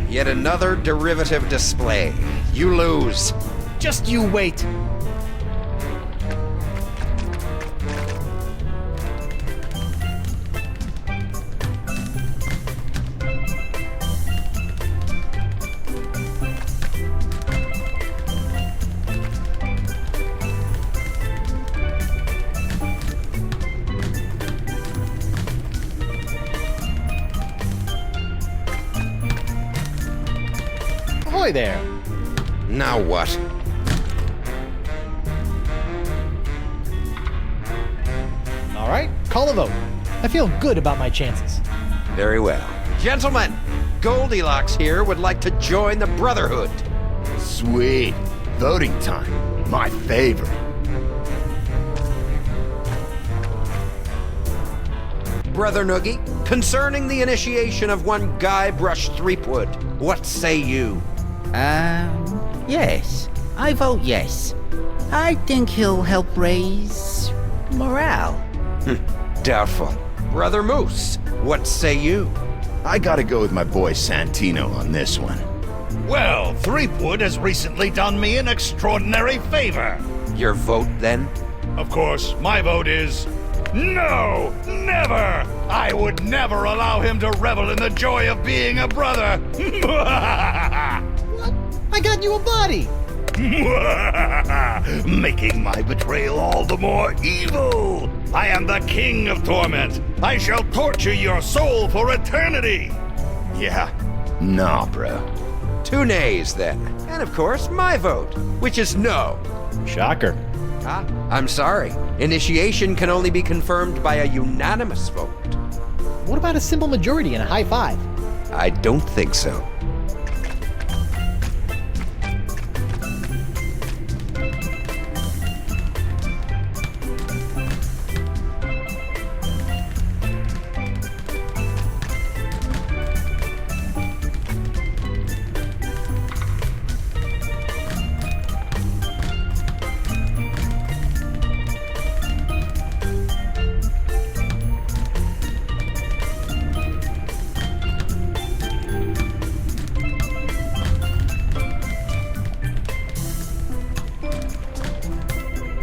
Yet another derivative display. You lose. Just you wait. Ahoy there. Now what? All right, call a vote. I feel good about my chances. Very well. Gentlemen, Goldilocks here would like to join the Brotherhood. Sweet. Voting time. My favorite. Brother Noogie, concerning the initiation of one Guybrush Threepwood, what say you? Yes. I vote yes. I think he'll help raise morale. Doubtful. Brother Moose, what say you? I gotta go with my boy Santino on this one. Well, Threepwood has recently done me an extraordinary favor. Your vote, then? Of course, my vote is no, never! I would never allow him to revel in the joy of being a brother. What? I got you a body. Making my betrayal all the more evil. I am the king of torment. I shall torture your soul for eternity. Yeah. Nah, bro. 2 nays, then. And of course, my vote, which is no. Shocker. I'm sorry. Initiation can only be confirmed by a unanimous vote. What about a simple majority and a high five? I don't think so.